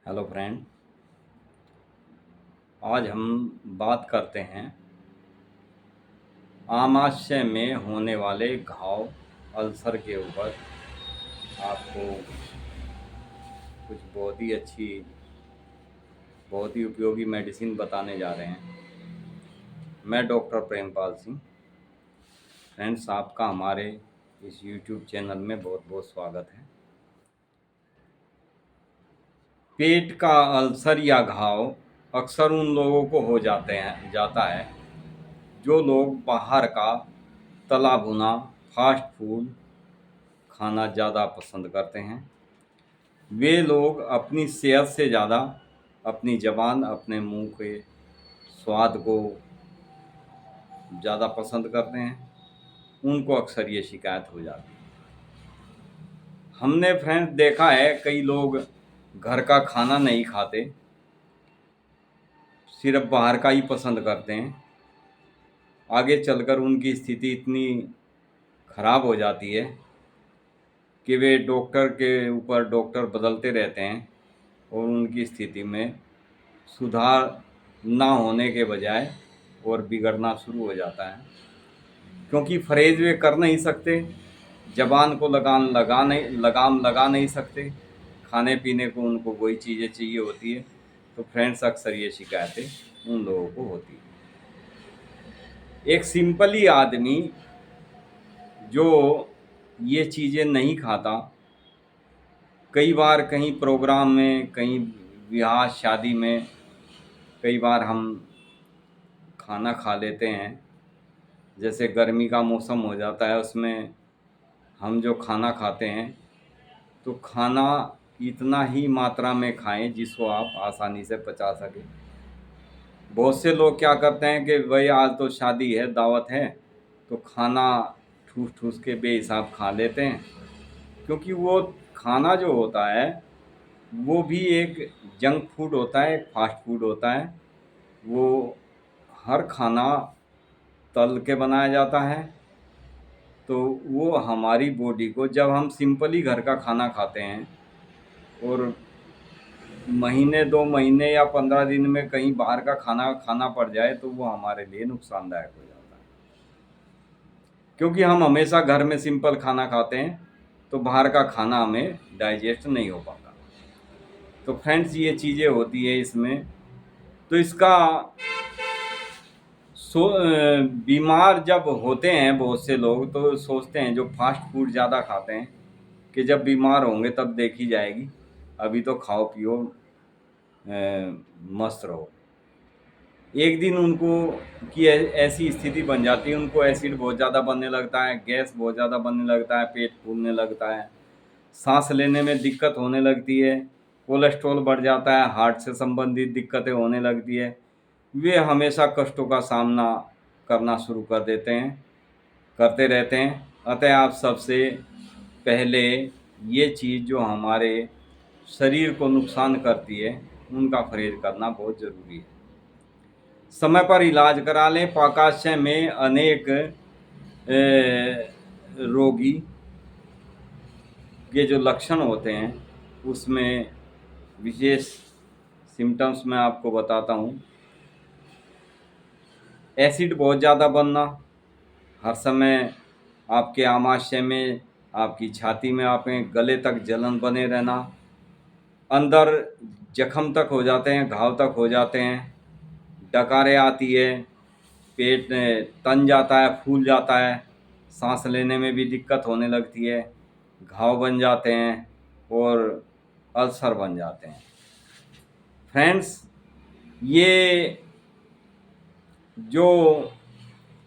Hello friend. आज हम बात करते हैं आमाशय में होने वाले घाव अल्सर के ऊपर। आपको कुछ बहुत ही उपयोगी मेडिसिन बताने जा रहे हैं। मैं डॉक्टर प्रेमपाल सिंह। फ्रेंड्स, आपका हमारे इस यूट्यूब चैनल में बहुत बहुत स्वागत है। पेट का अल्सर या घाव अक्सर उन लोगों को हो जाता है जो लोग बाहर का तला भुना फास्ट फूड खाना ज़्यादा पसंद करते हैं। वे लोग अपनी सेहत से ज़्यादा अपनी ज़बान, अपने मुंह के स्वाद को ज़्यादा पसंद करते हैं। उनको अक्सर ये शिकायत हो जाती है। हमने फ्रेंड्स देखा है कई लोग घर का खाना नहीं खाते, सिर्फ बाहर का ही पसंद करते हैं। आगे चलकर उनकी स्थिति इतनी खराब हो जाती है कि वे डॉक्टर के ऊपर डॉक्टर बदलते रहते हैं और उनकी स्थिति में सुधार ना होने के बजाय और बिगड़ना शुरू हो जाता है, क्योंकि परहेज वे कर नहीं सकते, जबान को लगाम लगा नहीं सकते। खाने पीने को उनको वही चीज़ें चाहिए होती है। तो फ्रेंड्स, अक्सर ये शिकायतें उन लोगों को होती है। एक सिंपल ही आदमी जो ये चीज़ें नहीं खाता, कई बार कहीं प्रोग्राम में, कहीं ब्याह शादी में कई बार हम खाना खा लेते हैं। जैसे गर्मी का मौसम हो जाता है, उसमें हम जो खाना खाते हैं तो खाना इतना ही मात्रा में खाएं जिसको आप आसानी से पचा सकें। बहुत से लोग क्या करते हैं कि भाई आज तो शादी है, दावत है, तो खाना ठूस ठूस के बेहिसाब खा लेते हैं। क्योंकि वो खाना जो होता है वो भी एक जंक फूड होता है, एक फास्ट फूड होता है। वो हर खाना तल के बनाया जाता है। तो वो हमारी बॉडी को, जब हम सिंपली घर का खाना खाते हैं और महीने 2 महीने या 15 दिन में कहीं बाहर का खाना खाना पड़ जाए तो वो हमारे लिए नुकसानदायक हो जाता है। क्योंकि हम हमेशा घर में सिंपल खाना खाते हैं तो बाहर का खाना हमें डाइजेस्ट नहीं हो पाता। तो फ्रेंड्स, ये चीज़ें होती है इसमें। तो इसका बीमार जब होते हैं बहुत से लोग तो सोचते हैं, जो फास्ट फूड ज़्यादा खाते हैं, कि जब बीमार होंगे तब देखी जाएगी, अभी तो खाओ पियो मस्त रहो। एक दिन उनको की ऐसी स्थिति बन जाती है, उनको एसिड बहुत ज़्यादा बनने लगता है, गैस बहुत ज़्यादा बनने लगता है, पेट फूलने लगता है, सांस लेने में दिक्कत होने लगती है, कोलेस्ट्रॉल बढ़ जाता है, हार्ट से संबंधित दिक्कतें होने लगती है। वे हमेशा कष्टों का सामना करना शुरू कर देते हैं, करते रहते हैं। अतः आप सबसे पहले ये चीज़ जो हमारे शरीर को नुकसान करती है उनका परहेज करना बहुत ज़रूरी है। समय पर इलाज करा लें। पाकाशय में अनेक रोगी के जो लक्षण होते हैं उसमें विशेष सिम्टम्स मैं आपको बताता हूँ। एसिड बहुत ज़्यादा बनना, हर समय आपके आमाशय में, आपकी छाती में, आपके गले तक जलन बने रहना, अंदर जख्म तक हो जाते हैं, घाव तक हो जाते हैं, डकारें आती है, पेट तन जाता है, फूल जाता है, सांस लेने में भी दिक्कत होने लगती है, घाव बन जाते हैं और अल्सर बन जाते हैं। फ्रेंड्स, ये जो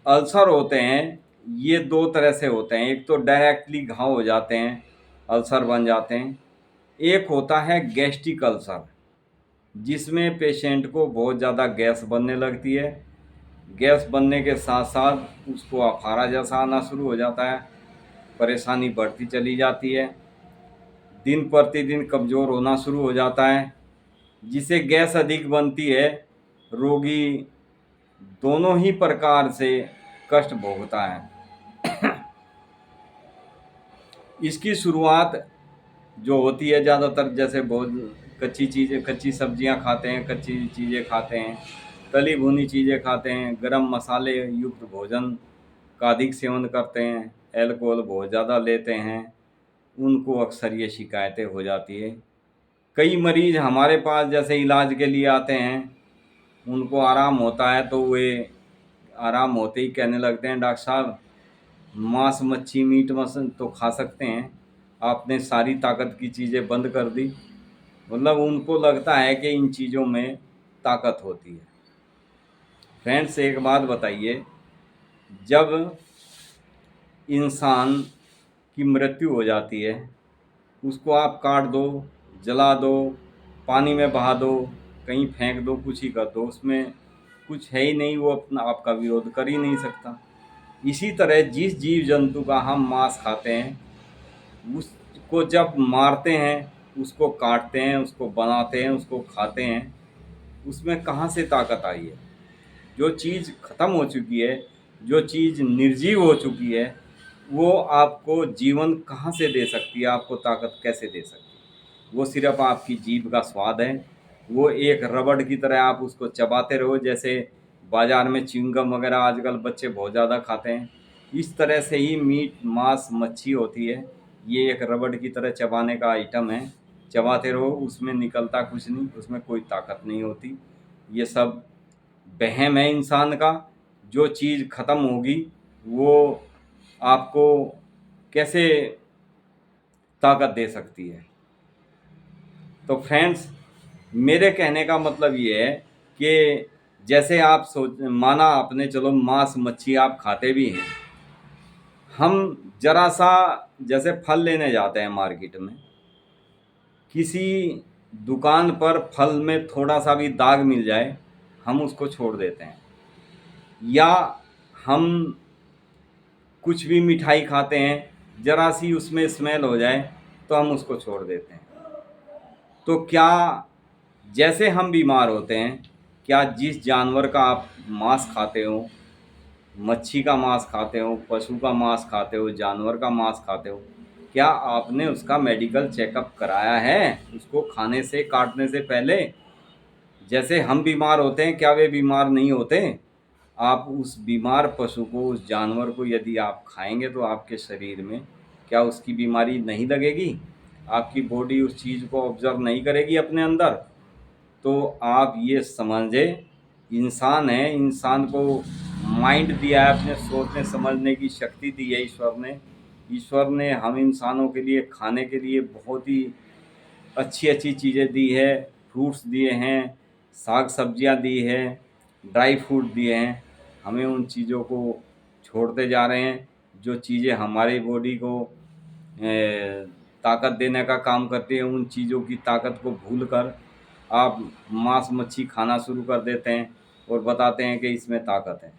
अल्सर होते हैं ये दो तरह से होते हैं। एक तो डायरेक्टली घाव हो जाते हैं, अल्सर बन जाते हैं। एक होता है गैस्ट्रिक अल्सर, जिसमें पेशेंट को बहुत ज़्यादा गैस बनने लगती है। गैस बनने के साथ साथ उसको अफारा जैसा आना शुरू हो जाता है, परेशानी बढ़ती चली जाती है, दिन प्रतिदिन कमज़ोर होना शुरू हो जाता है। जिसे गैस अधिक बनती है, रोगी दोनों ही प्रकार से कष्ट भोगता है। इसकी शुरुआत जो होती है ज़्यादातर, जैसे बहुत कच्ची सब्जियां खाते हैं, कच्ची चीज़ें खाते हैं, तली भुनी चीज़ें खाते हैं, गरम मसाले युक्त भोजन का अधिक सेवन करते हैं, अल्कोहल बहुत ज़्यादा लेते हैं, उनको अक्सर ये शिकायतें हो जाती है। कई मरीज़ हमारे पास जैसे इलाज के लिए आते हैं, उनको आराम होता है तो वे आराम होते ही कहने लगते हैं, डॉक्टर साहब मांस मच्छी मीट मसन तो खा सकते हैं, आपने सारी ताकत की चीज़ें बंद कर दी। मतलब उनको लगता है कि इन चीज़ों में ताकत होती है। फ्रेंड्स, एक बात बताइए, जब इंसान की मृत्यु हो जाती है, उसको आप काट दो, जला दो, पानी में बहा दो, कहीं फेंक दो, कुछ ही कर दो, उसमें कुछ है ही नहीं, वो अपना आपका विरोध कर ही नहीं सकता। इसी तरह जिस जीव जंतु का हम मांस खाते हैं, उसको जब मारते हैं, उसको काटते हैं, उसको बनाते हैं, उसको खाते हैं, उसमें कहाँ से ताकत आई है? जो चीज़ ख़त्म हो चुकी है, जो चीज़ निर्जीव हो चुकी है, वो आपको जीवन कहाँ से दे सकती है, आपको ताकत कैसे दे सकती है? वो सिर्फ़ आपकी जीभ का स्वाद है। वो एक रबड़ की तरह आप उसको चबाते रहो, जैसे बाज़ार में च्युइंगम वगैरह आजकल बच्चे बहुत ज़्यादा खाते हैं। इस तरह से ही मीट, मांस, मच्छी होती है। ये एक रबड़ की तरह चबाने का आइटम है। चबाते रहो, उसमें निकलता कुछ नहीं, उसमें कोई ताकत नहीं होती। ये सब वहम है इंसान का। जो चीज़ ख़त्म होगी वो आपको कैसे ताकत दे सकती है? तो फ्रेंड्स, मेरे कहने का मतलब ये है कि जैसे आप सोच माना आपने, चलो मांस मच्छी आप खाते भी हैं, हम जरा सा जैसे फल लेने जाते हैं मार्केट में, किसी दुकान पर फल में थोड़ा सा भी दाग मिल जाए, हम उसको छोड़ देते हैं। या हम कुछ भी मिठाई खाते हैं, ज़रा सी उसमें स्मेल हो जाए तो हम उसको छोड़ देते हैं। तो क्या जैसे हम बीमार होते हैं, क्या जिस जानवर का आप मांस खाते हो, मच्छी का मांस खाते हो, पशु का मांस खाते हो, जानवर का मांस खाते हो, क्या आपने उसका मेडिकल चेकअप कराया है उसको खाने से, काटने से पहले? जैसे हम बीमार होते हैं, क्या वे बीमार नहीं होते? आप उस बीमार पशु को, उस जानवर को यदि आप खाएंगे तो आपके शरीर में क्या उसकी बीमारी नहीं लगेगी? आपकी बॉडी उस चीज़ को ऑब्जर्व नहीं करेगी अपने अंदर? तो आप ये समझें, इंसान है, इंसान को माइंड दिया है, अपने सोचने समझने की शक्ति दी है ईश्वर ने। ईश्वर ने हम इंसानों के लिए खाने के लिए बहुत ही अच्छी अच्छी चीज़ें दी है। फ्रूट्स दिए हैं, साग सब्जियां दी है, ड्राई फ्रूट दिए हैं। हमें उन चीज़ों को छोड़ते जा रहे हैं। जो चीज़ें हमारी बॉडी को ताकत देने का काम करती हैं, उन चीज़ों की ताकत को भूलकर आप मांस मच्छी खाना शुरू कर देते हैं और बताते हैं कि इसमें ताकत है।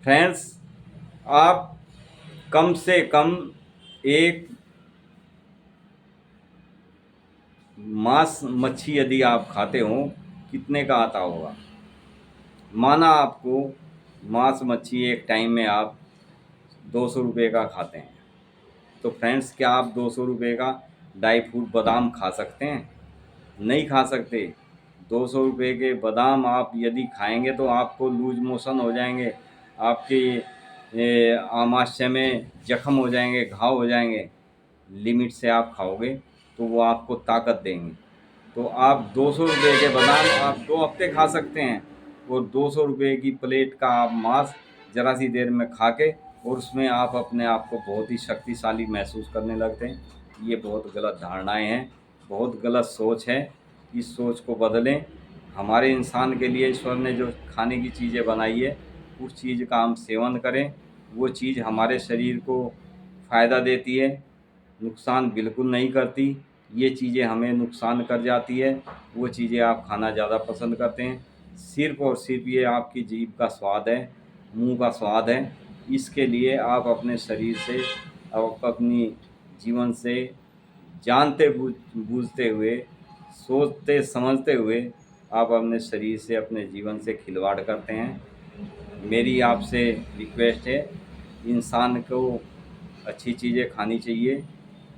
फ्रेंड्स, आप कम से कम एक मांस मच्छी यदि आप खाते हो, कितने का आता होगा? माना आपको मांस मच्छी एक टाइम में आप 200 रुपये का खाते हैं, तो फ्रेंड्स, क्या आप 200 रुपये का ड्राई फ्रूट बादाम खा सकते हैं? नहीं खा सकते। 200 रुपये के बादाम आप यदि खाएंगे तो आपको लूज मोशन हो जाएंगे, आपके आमाशय में जख्म हो जाएंगे, घाव हो जाएंगे। लिमिट से आप खाओगे तो वो आपको ताकत देंगे। तो आप 200 रुपये के बादाम आप 2 हफ्ते खा सकते हैं, और 200 रुपये की प्लेट का आप मांस ज़रा सी देर में खा के, और उसमें आप अपने आप को बहुत ही शक्तिशाली महसूस करने लगते हैं। ये बहुत गलत धारणाएं हैं, बहुत गलत सोच है। इस सोच को बदलें। हमारे इंसान के लिए ईश्वर ने जो खाने की चीज़ें बनाई है, उस चीज़ का हम सेवन करें। वो चीज़ हमारे शरीर को फ़ायदा देती है, नुकसान बिल्कुल नहीं करती। ये चीज़ें हमें नुकसान कर जाती है, वो चीज़ें आप खाना ज़्यादा पसंद करते हैं। सिर्फ़ और सिर्फ ये आपकी जीभ का स्वाद है, मुंह का स्वाद है। इसके लिए आप अपने शरीर से, आप अपनी जीवन से जानते बूझते हुए, सोचते समझते हुए आप अपने शरीर से, अपने जीवन से खिलवाड़ करते हैं। मेरी आपसे रिक्वेस्ट है, इंसान को अच्छी चीज़ें खानी चाहिए,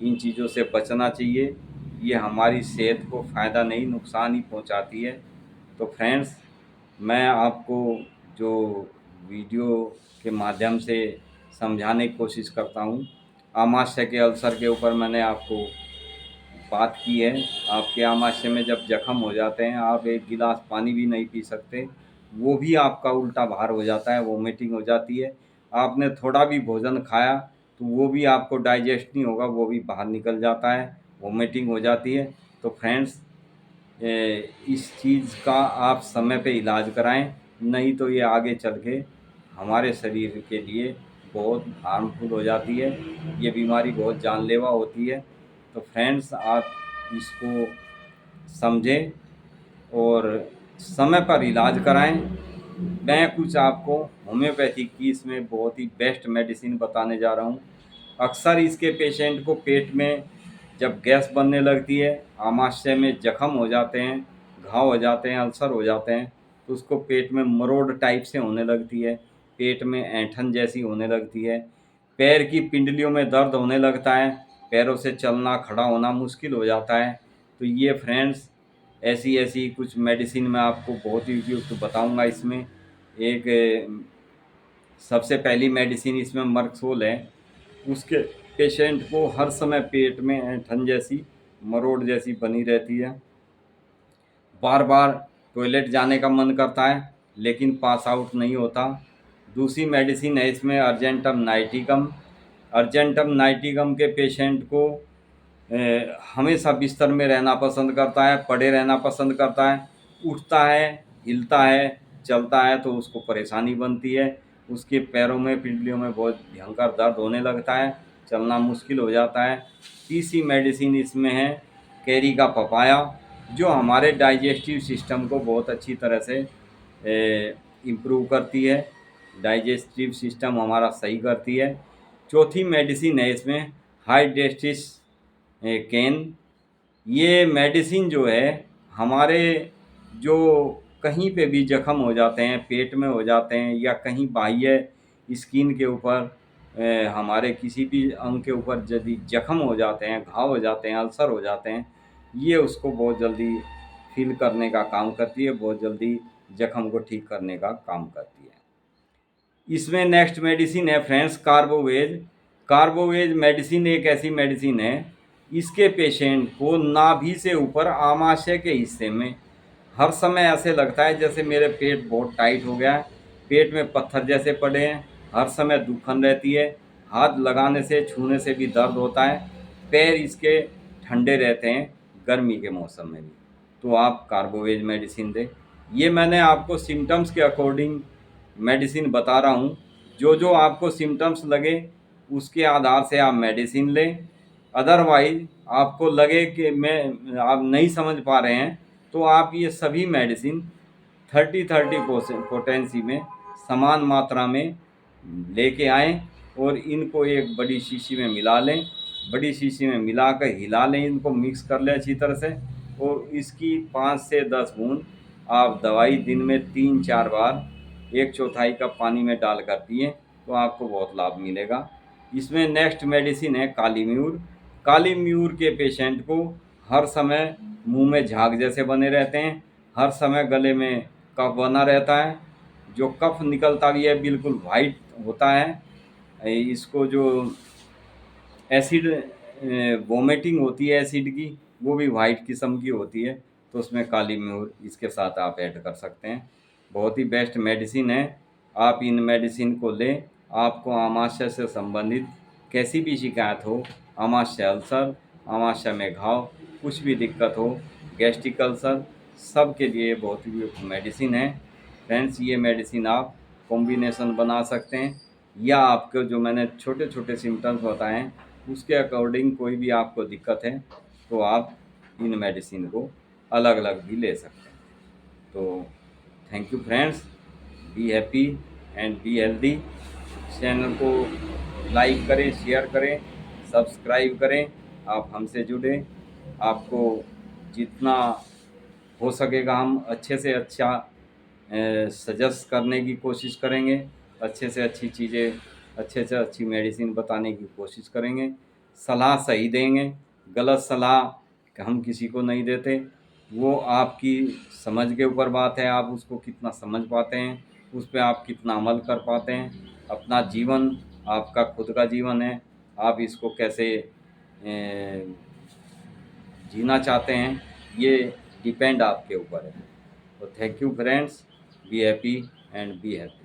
इन चीज़ों से बचना चाहिए। ये हमारी सेहत को फ़ायदा नहीं, नुकसान ही पहुंचाती है। तो फ्रेंड्स, मैं आपको जो वीडियो के माध्यम से समझाने की कोशिश करता हूँ, आमाशय के अल्सर के ऊपर मैंने आपको बात की है। आपके आमाशय में जब जख्म हो जाते हैं, आप एक गिलास पानी भी नहीं पी सकते, वो भी आपका उल्टा बाहर हो जाता है, वोमिटिंग हो जाती है। आपने थोड़ा भी भोजन खाया तो वो भी आपको डाइजेस्ट नहीं होगा, वो भी बाहर निकल जाता है, वोमिटिंग हो जाती है। तो फ्रेंड्स, इस चीज़ का आप समय पे इलाज कराएं, नहीं तो ये आगे चल के हमारे शरीर के लिए बहुत हार्मफुल हो जाती है, ये बीमारी बहुत जानलेवा होती है। तो फ्रेंड्स, आप इसको समझें और समय पर इलाज कराएं। मैं कुछ आपको होम्योपैथिक की इसमें बहुत ही बेस्ट मेडिसिन बताने जा रहा हूँ। अक्सर इसके पेशेंट को पेट में जब गैस बनने लगती है, आमाशय में जख्म हो जाते हैं, घाव हो जाते हैं, अल्सर हो जाते हैं, तो उसको पेट में मरोड़ टाइप से होने लगती है, पेट में ऐंठन जैसी होने लगती है, पैर की पिंडलियों में दर्द होने लगता है, पैरों से चलना खड़ा होना मुश्किल हो जाता है। तो ये फ्रेंड्स, ऐसी ऐसी कुछ मेडिसिन मैं आपको बहुत ही उपयुक्त बताऊंगा। इसमें एक सबसे पहली मेडिसिन इसमें मर्क्सोल है। उसके पेशेंट को हर समय पेट में ऐंठन जैसी, मरोड़ जैसी बनी रहती है, बार बार टॉयलेट जाने का मन करता है लेकिन पास आउट नहीं होता। दूसरी मेडिसिन है इसमें अर्जेंटम नाइटिकम। अर्जेंटम नाइटिकम के पेशेंट को हमेशा बिस्तर में रहना पसंद करता है, पड़े रहना पसंद करता है, उठता है, हिलता है, चलता है तो उसको परेशानी बनती है, उसके पैरों में, पिंडलियों में बहुत भयंकर दर्द होने लगता है, चलना मुश्किल हो जाता है। तीसरी मेडिसिन इसमें है कैरी का पपाया, जो हमारे डाइजेस्टिव सिस्टम को बहुत अच्छी तरह से इम्प्रूव करती है, डाइजेस्टिव सिस्टम हमारा सही करती है। चौथी मेडिसिन है इसमें हाइड्रेस्टिस कैन। ये मेडिसिन जो है हमारे जो कहीं पे भी जख्म हो जाते हैं, पेट में हो जाते हैं या कहीं बाह्य स्किन के ऊपर, हमारे किसी भी अंग के ऊपर यदि जख्म हो जाते हैं, घाव हो जाते हैं, अल्सर हो जाते हैं, ये उसको बहुत जल्दी हील करने का काम करती है, बहुत जल्दी जख्म को ठीक करने का काम करती है। इसमें नेक्स्ट मेडिसिन है फ्रेंड्स कार्बोवेज। कार्बोवेज मेडिसिन एक ऐसी मेडिसिन है, इसके पेशेंट को नाभि से ऊपर आमाशय के हिस्से में हर समय ऐसे लगता है जैसे मेरे पेट बहुत टाइट हो गया है, पेट में पत्थर जैसे पड़े हैं, हर समय दुखन रहती है, हाथ लगाने से, छूने से भी दर्द होता है, पैर इसके ठंडे रहते हैं गर्मी के मौसम में भी। तो आप कार्बोवेज मेडिसिन दें। ये मैंने आपको सिम्टम्स के अकॉर्डिंग मेडिसिन बता रहा हूँ, जो जो आपको सिम्टम्स लगे उसके आधार से आप मेडिसिन लें। अदरवाइज आपको लगे कि मैं आप नहीं समझ पा रहे हैं तो आप ये सभी मेडिसिन 30-30 पोटेंसी में समान मात्रा में लेके आएँ और इनको एक बड़ी शीशी में मिला लें। बड़ी शीशी में मिला कर हिला लें, इनको मिक्स कर लें अच्छी तरह से, और इसकी 5 से 10 बूंद आप दवाई दिन में 3-4 बार 1/4 कप पानी में डालकर पिएँ तो आपको बहुत लाभ मिलेगा। इसमें नेक्स्ट मेडिसिन है काली म्यूर। काली म्यूर के पेशेंट को हर समय मुंह में झाग जैसे बने रहते हैं, हर समय गले में कफ बना रहता है, जो कफ निकलता भी है बिल्कुल वाइट होता है। इसको जो एसिड वोमिटिंग होती है एसिड की, वो भी वाइट किस्म की होती है, तो उसमें काली म्यूर इसके साथ आप ऐड कर सकते हैं। बहुत ही बेस्ट मेडिसिन है, आप इन मेडिसिन को लें। आपको आमाशय से संबंधित कैसी भी शिकायत हो, आमाशय अल्सर, आमाशय में घाव, कुछ भी दिक्कत हो, गैस्ट्रिक अल्सर, सब के लिए बहुत ही मेडिसिन है। फ्रेंड्स, ये मेडिसिन आप कॉम्बिनेशन बना सकते हैं या आपको जो मैंने छोटे छोटे सिम्टम्स बताए हैं उसके अकॉर्डिंग कोई भी आपको दिक्कत है तो आप इन मेडिसिन को अलग अलग भी ले सकते हैं। तो thank you friends, be happy and be healthy. Channel को लाइक करें, शेयर करें, सब्सक्राइब करें, आप हमसे जुड़ें। आपको जितना हो सकेगा हम अच्छे से अच्छा सजेस्ट करने की कोशिश करेंगे, अच्छे से अच्छी चीज़ें, अच्छे से अच्छी मेडिसिन बताने की कोशिश करेंगे, सलाह सही देंगे, गलत सलाह कि हम किसी को नहीं देते। वो आपकी समझ के ऊपर बात है, आप उसको कितना समझ पाते हैं, उस पे आप कितना अमल कर पाते हैं। अपना जीवन आपका खुद का जीवन है, आप इसको कैसे जीना चाहते हैं, ये डिपेंड आपके ऊपर है। तो thank you friends, be happy and be healthy.